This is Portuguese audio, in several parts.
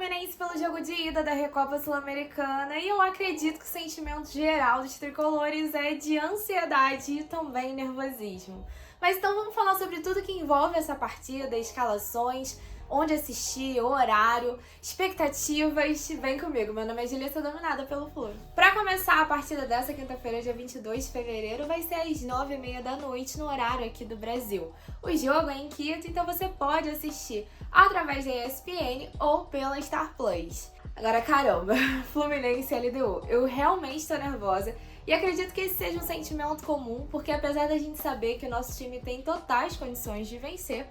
Fluminense pelo jogo de ida da Recopa Sul-Americana e eu acredito que o sentimento geral dos tricolores é de ansiedade e também nervosismo. Mas então vamos falar sobre tudo que envolve essa partida, escalações, onde assistir, horário, expectativas. Vem comigo, meu nome é Julissa, dominada pelo Flu. Pra começar, a partida dessa quinta-feira, dia 22 de fevereiro, vai ser às 9h30 da noite no horário aqui do Brasil. O jogo é em Quito, então você pode assistir através da ESPN ou pela Star Plus. Agora, caramba, Fluminense e LDU, eu realmente tô nervosa. E acredito que esse seja um sentimento comum, porque apesar da gente saber que o nosso time tem totais condições de vencer,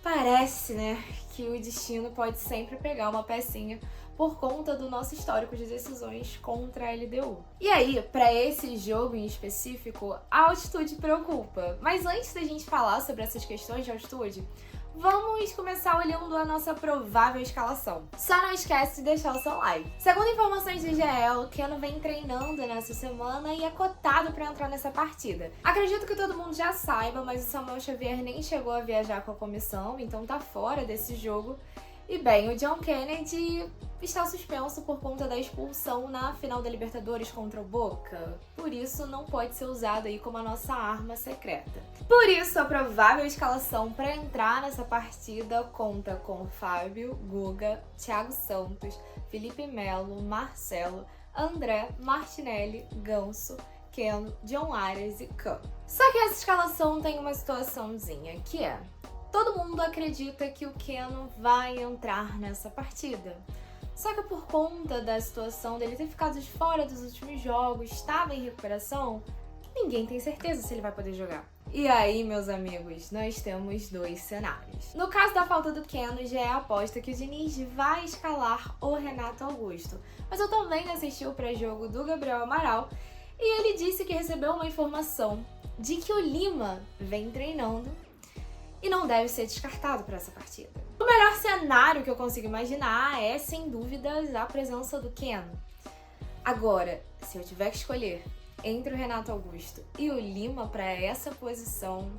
parece, né, que o destino pode sempre pegar uma pecinha por conta do nosso histórico de decisões contra a LDU. E aí, para esse jogo em específico, a altitude preocupa. Mas antes da gente falar sobre essas questões de altitude, vamos começar olhando a nossa provável escalação. Só não esquece de deixar o seu like. Segundo informações do GE, o Keno vem treinando nessa semana e é cotado para entrar nessa partida. Acredito que todo mundo já saiba, mas o Samuel Xavier nem chegou a viajar com a comissão, então tá fora desse jogo. E bem, o John Kennedy está suspenso por conta da expulsão na final da Libertadores contra o Boca. Por isso, não pode ser usado aí como a nossa arma secreta. Por isso, a provável escalação para entrar nessa partida conta com Fábio, Guga, Thiago Santos, Felipe Melo, Marcelo, André, Martinelli, Ganso, Keno, John Arias e Can. Só que essa escalação tem uma situaçãozinha, que é: todo mundo acredita que o Keno vai entrar nessa partida. Só que por conta da situação dele ter ficado de fora dos últimos jogos, estava em recuperação, ninguém tem certeza se ele vai poder jogar. E aí, meus amigos, nós temos dois cenários. No caso da falta do Keno, já é aposta que o Diniz vai escalar o Renato Augusto. Mas eu também assisti o pré-jogo do Gabriel Amaral e ele disse que recebeu uma informação de que o Lima vem treinando e não deve ser descartado para essa partida. O melhor cenário que eu consigo imaginar é, sem dúvidas, a presença do Keno. Agora, se eu tiver que escolher entre o Renato Augusto e o Lima para essa posição,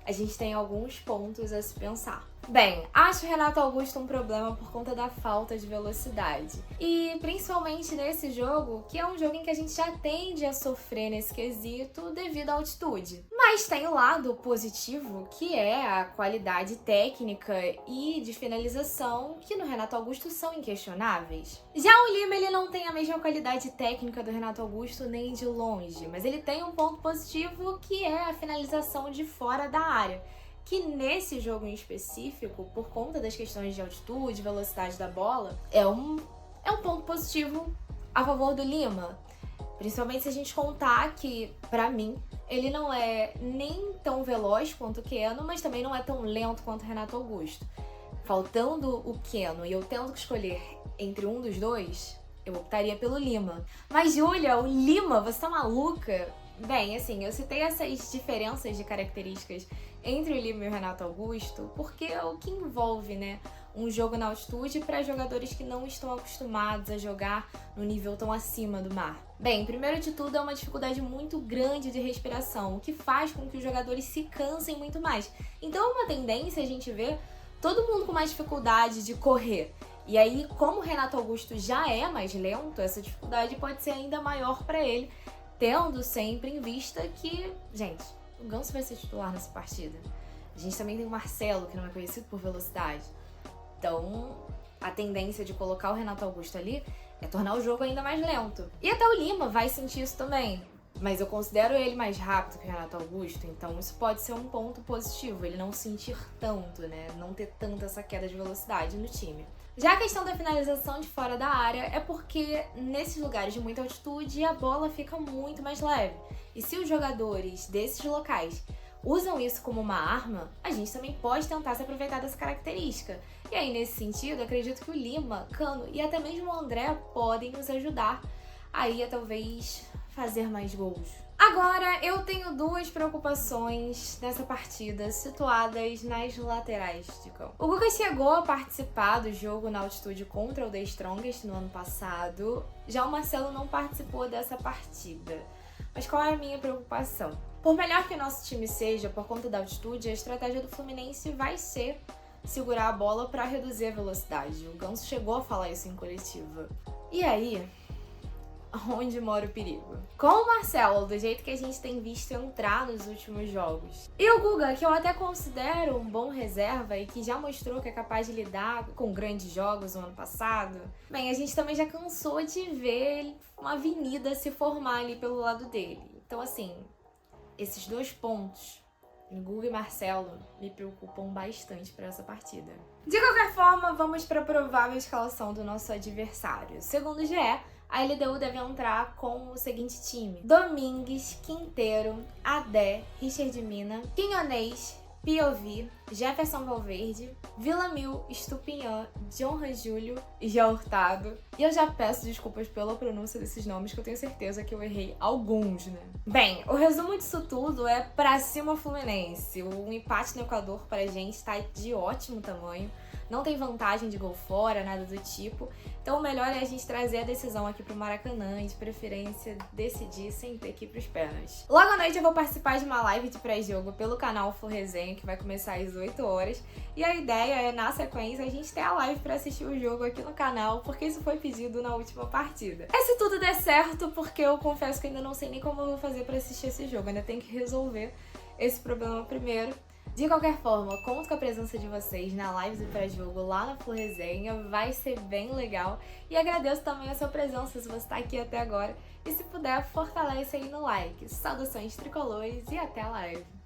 a gente tem alguns pontos a se pensar. Bem, acho o Renato Augusto um problema por conta da falta de velocidade. E principalmente nesse jogo, que é um jogo em que a gente já tende a sofrer nesse quesito devido à altitude. Mas tem o lado positivo, que é a qualidade técnica e de finalização, que no Renato Augusto são inquestionáveis. Já o Lima, ele não tem a mesma qualidade técnica do Renato Augusto nem de longe, mas ele tem um ponto positivo, que é a finalização de fora da área, que nesse jogo em específico, por conta das questões de altitude, velocidade da bola, é um ponto positivo a favor do Lima. Principalmente se a gente contar que, pra mim, ele não é nem tão veloz quanto o Keno, mas também não é tão lento quanto o Renato Augusto. Faltando o Keno e eu tendo que escolher entre um dos dois, eu optaria pelo Lima. Mas, Júlia, o Lima, você tá maluca? Bem, assim, eu citei essas diferenças de características entre o Lima e o Renato Augusto porque é o que envolve, né, um jogo na altitude para jogadores que não estão acostumados a jogar no nível tão acima do mar. Bem, primeiro de tudo, é uma dificuldade muito grande de respiração, o que faz com que os jogadores se cansem muito mais. Então é uma tendência a gente ver todo mundo com mais dificuldade de correr. E aí, como o Renato Augusto já é mais lento, essa dificuldade pode ser ainda maior para ele, tendo sempre em vista que, gente, o Ganso vai ser titular nessa partida. A gente também tem o Marcelo, que não é conhecido por velocidade. Então, a tendência de colocar o Renato Augusto ali é tornar o jogo ainda mais lento. E até o Lima vai sentir isso também. Mas eu considero ele mais rápido que o Renato Augusto, então isso pode ser um ponto positivo, ele não sentir tanto, né? Não ter tanta essa queda de velocidade no time. Já a questão da finalização de fora da área é porque nesses lugares de muita altitude a bola fica muito mais leve. E se os jogadores desses locais usam isso como uma arma, a gente também pode tentar se aproveitar dessa característica. E aí, nesse sentido, acredito que o Lima, Cano e até mesmo o André podem nos ajudar aí a talvez fazer mais gols. Agora, eu tenho duas preocupações nessa partida situadas nas laterais de campo. O Guga chegou a participar do jogo na altitude contra o The Strongest no ano passado, já o Marcelo não participou dessa partida. Mas qual é a minha preocupação? Por melhor que o nosso time seja, por conta da altitude, a estratégia do Fluminense vai ser segurar a bola para reduzir a velocidade. O Ganso chegou a falar isso em coletiva. E aí, onde mora o perigo? Com o Marcelo, do jeito que a gente tem visto entrar nos últimos jogos. E o Guga, que eu até considero um bom reserva e que já mostrou que é capaz de lidar com grandes jogos no ano passado. Bem, a gente também já cansou de ver uma avenida se formar ali pelo lado dele. Então, assim, esses 2 pontos, Guga e Marcelo, me preocupam bastante para essa partida. De qualquer forma, vamos para a provável escalação do nosso adversário. Segundo o GE, a LDU deve entrar com o seguinte time: Domingues, Quinteiro, Adé, Richard Mina, Quinhonês, POV, Jefferson Valverde, Villamil, Estupinhã, John Júlio e Jean Hurtado. E eu já peço desculpas pela pronúncia desses nomes, que eu tenho certeza que eu errei alguns, né? Bem, o resumo disso tudo é pra cima Fluminense. O empate no Equador pra gente tá de ótimo tamanho. Não tem vantagem de gol fora, nada do tipo. Então o melhor é a gente trazer a decisão aqui pro Maracanã e de preferência decidir sem ter que ir pros pênaltis. Logo à noite eu vou participar de uma live de pré-jogo pelo canal Flu Resenha, que vai começar às 8 horas. E a ideia é, na sequência, a gente ter a live pra assistir o jogo aqui no canal, porque isso foi pedido na última partida. E se tudo der certo, porque eu confesso que ainda não sei nem como eu vou fazer pra assistir esse jogo. Ainda tenho que resolver esse problema primeiro. De qualquer forma, conto com a presença de vocês na live do pré-jogo lá na Flu Resenha, vai ser bem legal. E agradeço também a sua presença se você está aqui até agora. E se puder, fortalece aí no like. Saudações tricolores e até a live!